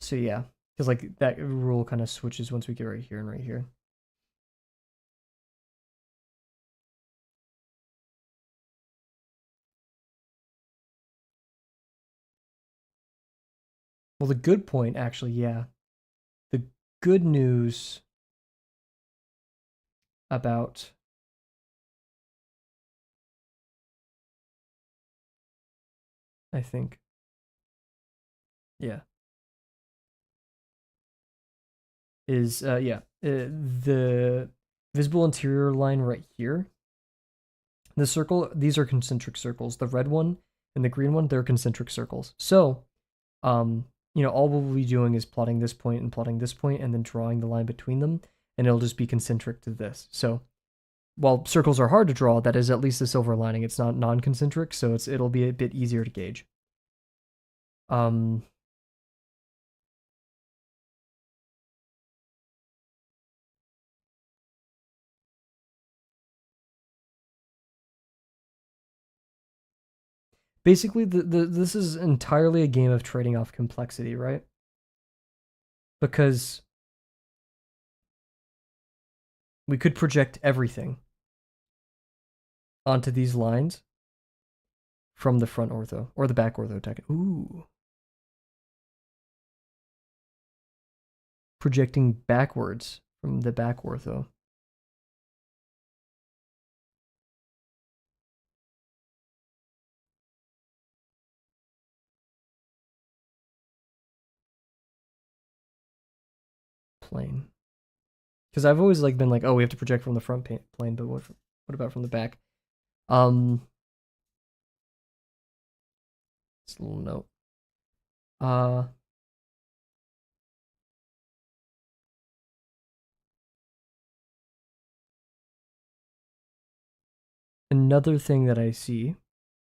So yeah, because like that rule kind of switches once we get right here and right here. Well, the good point, actually, yeah. The good news about I think, yeah, is the visible interior line right here. The circle, these are concentric circles. The red one and the green one, they're concentric circles. So, all we'll be doing is plotting this point and then drawing the line between them, and it'll just be concentric to this. So, while circles are hard to draw, that is at least a silver lining. It's not non-concentric, so it'll be a bit easier to gauge. Basically, this is entirely a game of trading off complexity, right? Because we could project everything onto these lines from the front ortho or the back ortho tech. Ooh. Projecting backwards from the back ortho. Plane. Because I've always like been like, oh, we have to project from the front plane, but what about from the back? Just a little note. Another thing that I see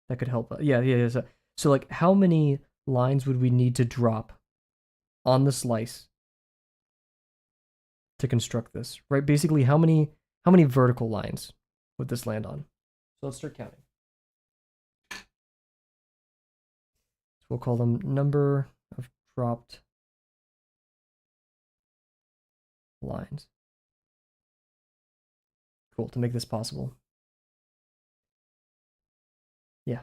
that could help. Yeah. So like, how many lines would we need to drop on the slice to construct this? Right. Basically, how many vertical lines would this land on? So let's start counting. So we'll call them number of dropped lines. Cool, to make this possible. Yeah.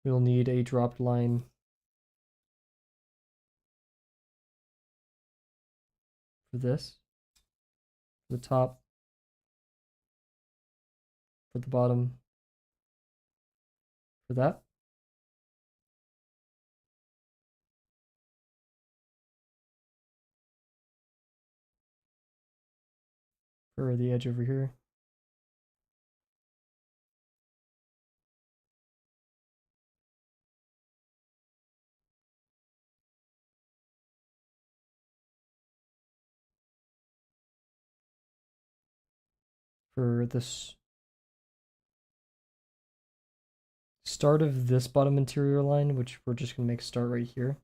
We'll need a dropped line for this, for the top, for the bottom, for that. For the edge over here. For this start of this bottom interior line, which we're just going to make start right here.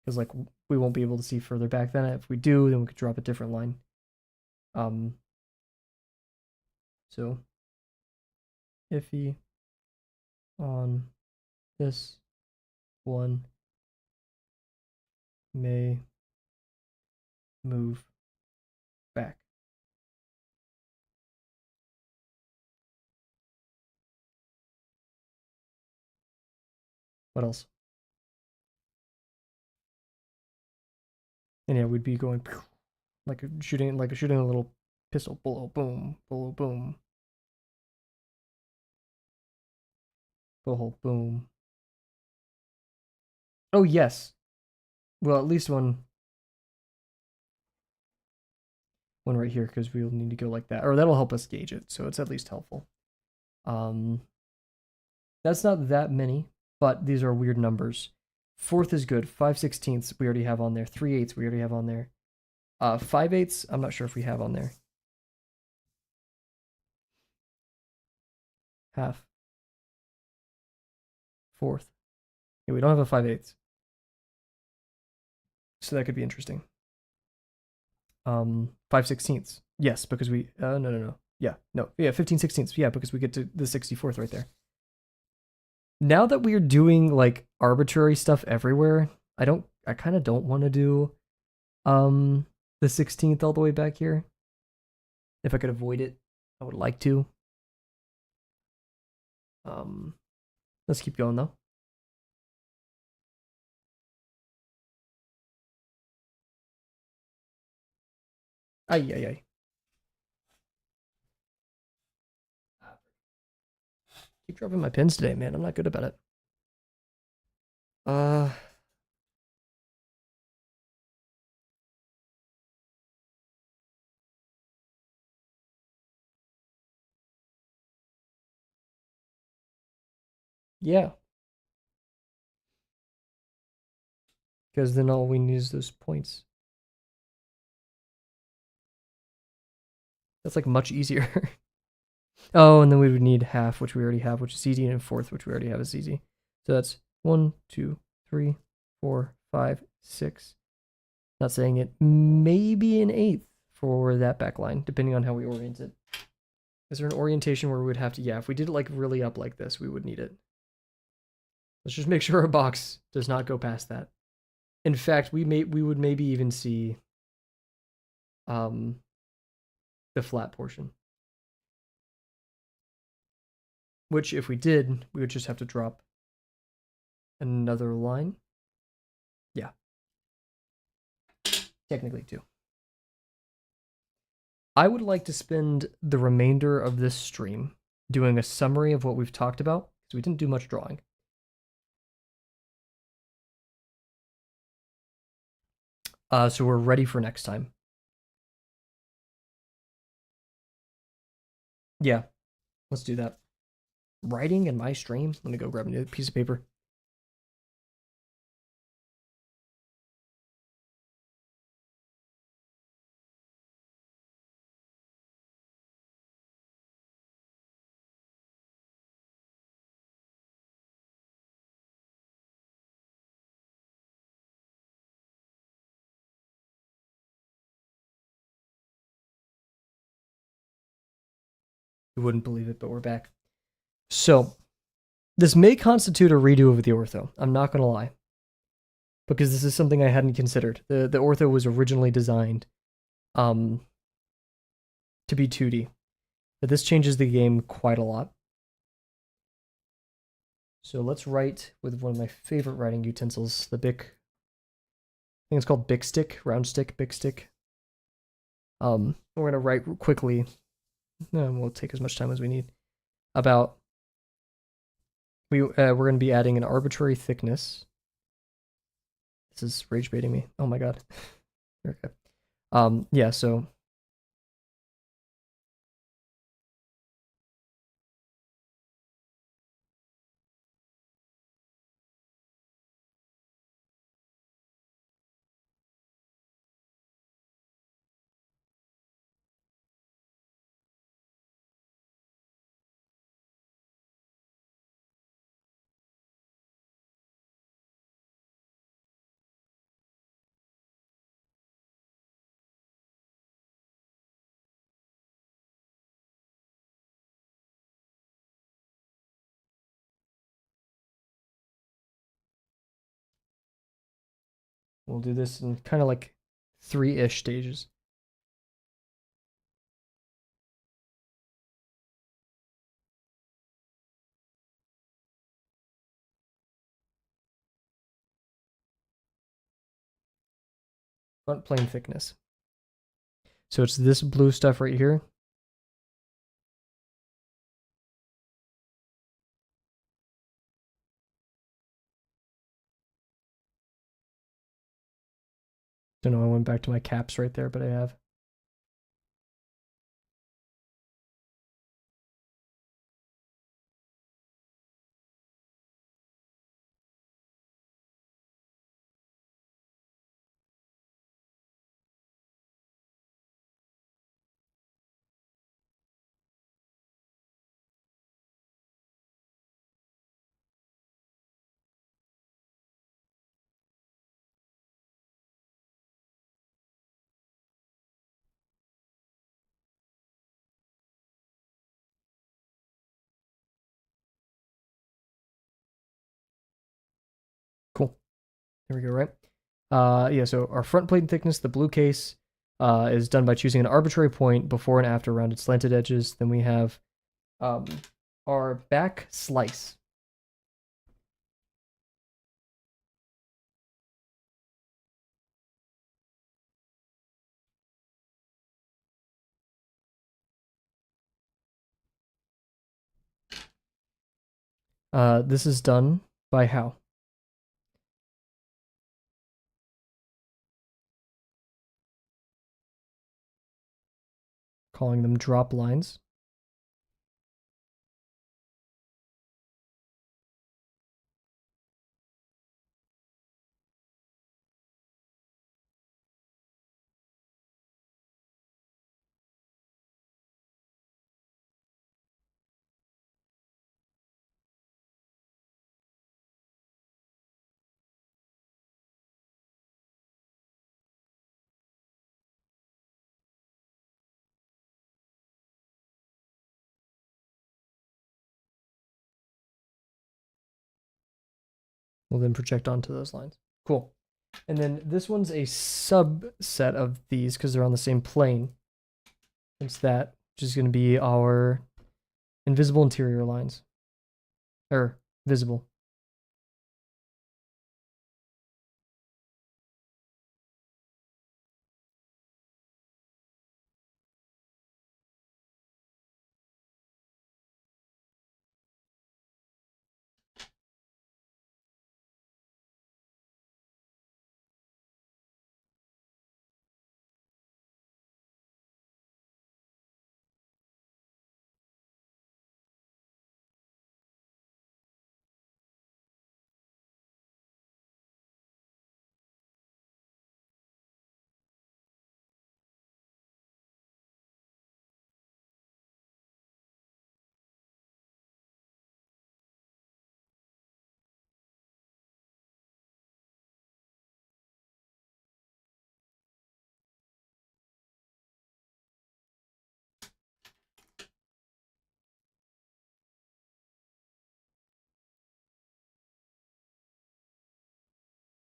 Because like we won't be able to see further back then. If we do, then we could drop a different line. So iffy on this one may move back. What else? And yeah, we'd be going like shooting a little pistol. Boom, boom, boom, boom. Boom. Oh yes. Well, at least one right here, because we'll need to go like that, or that'll help us gauge it, so it's at least helpful. That's not that many, but these are weird numbers. Fourth is good. 5/16 we already have on there. 3/8 we already have on there. 5/8 I'm not sure if we have on there. Half. Fourth. Yeah, we don't have a 5/8. So that could be interesting. 5/16. Yes, because we no. Yeah, no. Yeah, 15/16. Yeah, because we get to the 64th right there. Now that we're doing like arbitrary stuff everywhere, I kind of don't want to do the 16th all the way back here. If I could avoid it, I would like to. Let's keep going though. Ay. Keep dropping my pins today, man. I'm not good about it. Yeah. Because then all we need is those points. That's like much easier. Oh, and then we would need half, which we already have, which is easy, and fourth, which we already have, is easy. So that's 1, 2, 3, 4, 5, 6. Not saying it. Maybe an eighth for that back line, depending on how we orient it. Is there an orientation where we would have to, yeah, if we did it like really up like this, we would need it. Let's just make sure our box does not go past that. In fact, we would maybe even see the flat portion. Which if we did, we would just have to drop another line. Yeah. Technically too. I would like to spend the remainder of this stream doing a summary of what we've talked about, because we didn't do much drawing. So we're ready for next time. Yeah, let's do that. Writing in my stream. Let me go grab a piece of paper. You wouldn't believe it, but we're back. So, this may constitute a redo of the ortho. I'm not going to lie. Because this is something I hadn't considered. The ortho was originally designed to be 2D. But this changes the game quite a lot. So let's write with one of my favorite writing utensils, the Bic. I think it's called Bic Stick, round stick, Bic Stick. We're going to write quickly. No, we'll take as much time as we need. About we're going to be adding an arbitrary thickness. This is rage baiting me. Oh my god. Okay. Yeah, so we'll do this in kind of like 3-ish stages. Front plane thickness. So it's this blue stuff right here. Don't know, I went back to my caps right there, but I have. Cool. There we go, right? Yeah, so our front plane thickness, the blue case, is done by choosing an arbitrary point before and after rounded slanted edges. Then we have our back slice. This is done by how? Calling them drop lines. will then project onto those lines. Cool. And then this one's a subset of these because they're on the same plane. It's that, which is going to be our invisible interior lines. Or visible.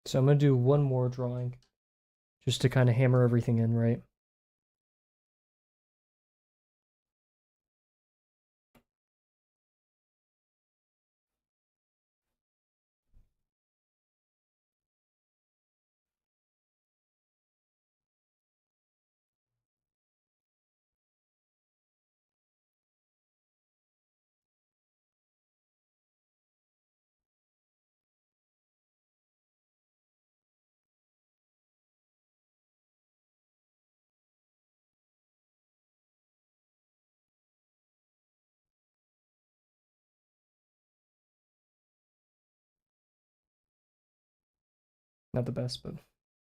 So I'm going to do one more drawing just to kind of hammer everything in, right? Not the best, but I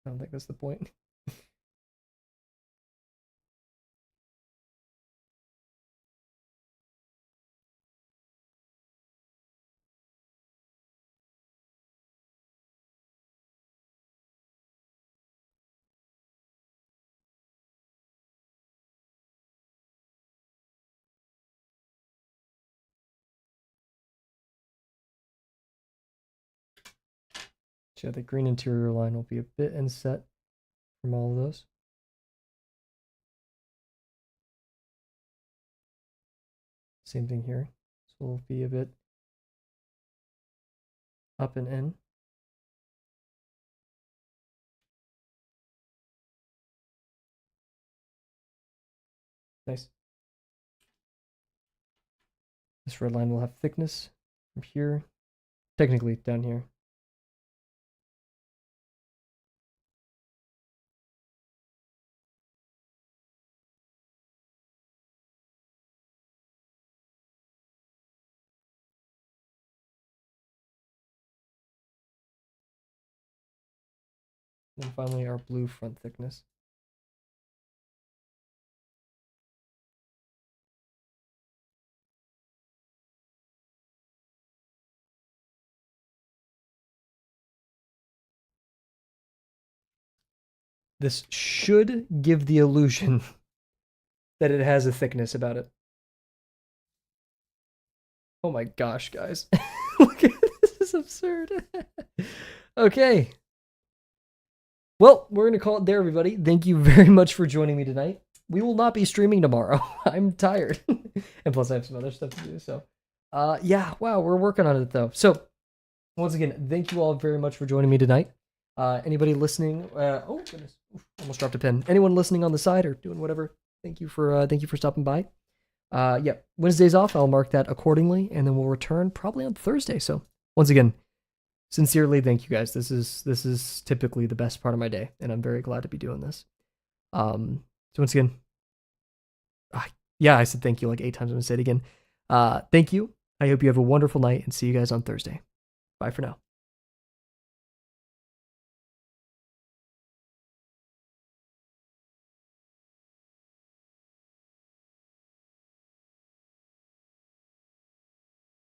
don't think that's the point. So yeah, the green interior line will be a bit inset from all of those. Same thing here. So we'll be a bit up and in. Nice. This red line will have thickness from here, technically down here. And finally our blue front thickness. This should give the illusion that it has a thickness about it. Oh my gosh, guys. Look at this. This is absurd. Okay. Well, we're going to call it there, everybody. Thank you very much for joining me tonight. We will not be streaming tomorrow. I'm tired. And plus, I have some other stuff to do. So, yeah, wow, we're working on it, though. So, once again, thank you all very much for joining me tonight. Anybody listening? Oh, goodness. Oof, almost dropped a pen. Anyone listening on the side or doing whatever, thank you for stopping by. Yeah, Wednesday's off. I'll mark that accordingly, and then we'll return probably on Thursday. So, once again, sincerely, thank you guys. This is typically the best part of my day, and I'm very glad to be doing this. So once again, yeah, I said thank you like 8 times. I'm gonna say it again. Thank you. I hope you have a wonderful night, and see you guys on Thursday. Bye for now.